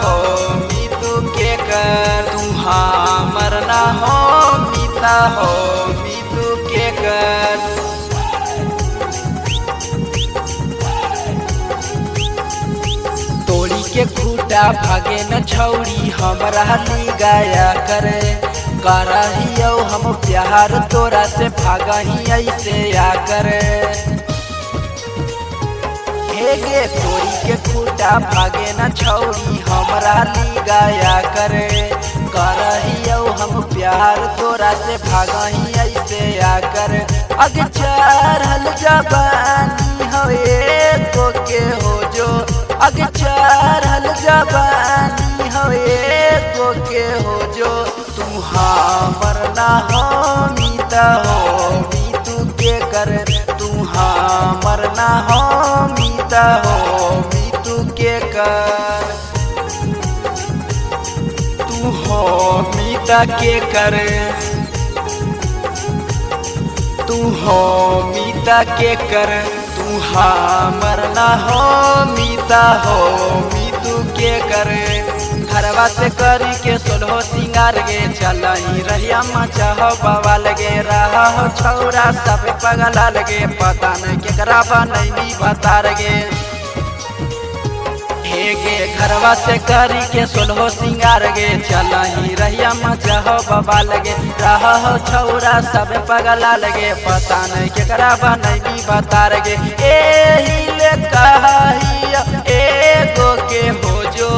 हो मीतू के कर, तू हमर ना हो मीता हो मीतू के कर। तोड़ी के खूटा भागे न छौड़ी हमरा ली गाया करे, करहियो हम प्यार तोरा से भागही ऐसे आ करे। हे गे तोड़ी के खूटा भागे न छौड़ी हमरा ली गाया करे, करहियो हम प्यार तोरा से भागही ऐसे आ करे। अग चढ़ल जवानी हो एको के हो जो, अग चढ़ल जवानी हो एको के हो जो, तू हमर ना हो मीता हो मीतू के कर, तू हमर ना हो मीता हो मीतू के कर। तू हो मीता के कर, तू हो मीता के कर, तू हमर ना हो मीता हो मीतू के कर। घरवा से करी के सोलहो सिंगार गे, चलही रहिया मचा हो बाबा लगे, रहा हो छौरा सब पगला लगे, पता नहीं केकरा बनैनी बता गे। हे गे घरवा से करी के सोलहो सिंगार गे, चलही रहिया मचा हो बाबा लगे, रहा हो छौरा सब पगला लगे, पता नहीं केकरा बनैनी बता गे। एही ले कहिया एगो के हो जो,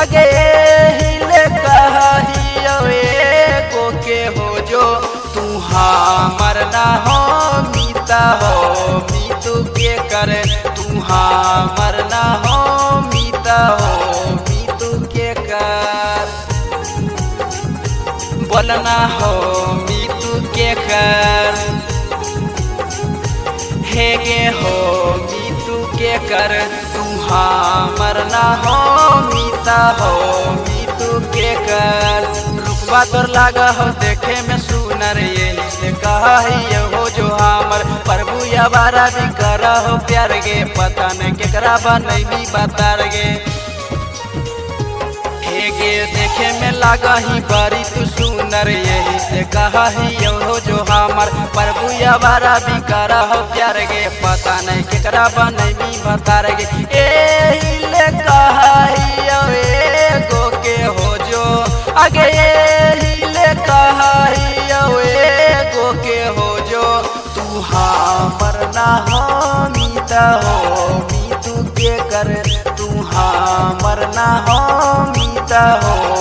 अगे एही ले कहिया एगो के हो जो, तू हमर ना हो मीता हो मीतू के कर, तू हमर ना हो मीता हो मीतू के कर। बोलना हो मीतू के कर, हे गे हो मीतू के कर, तू हमर ना हो मीता हो मीतू के कर। रुकवा तोर लागा हो देखे में सुनर, यही से कहियो हो जो हमर प्रभु याबारा भी कर हो प्यार गे, पता नहीं केकरा बनैनी बता गे। हे गे देखे में लागा ही बड़ी तू सुंदर, यही से कहियो हो जो हमर प्रभु याबारा भी कर हो प्यार गे, पता नहीं केकरा बनैनी बता गे। एही ले कहियो एगो के हो जो, आगे एही ले कहियो एगो के हो जो, तू हमर ना हो मीता हो मीतू के कर, तू हमर ना हो मीता हो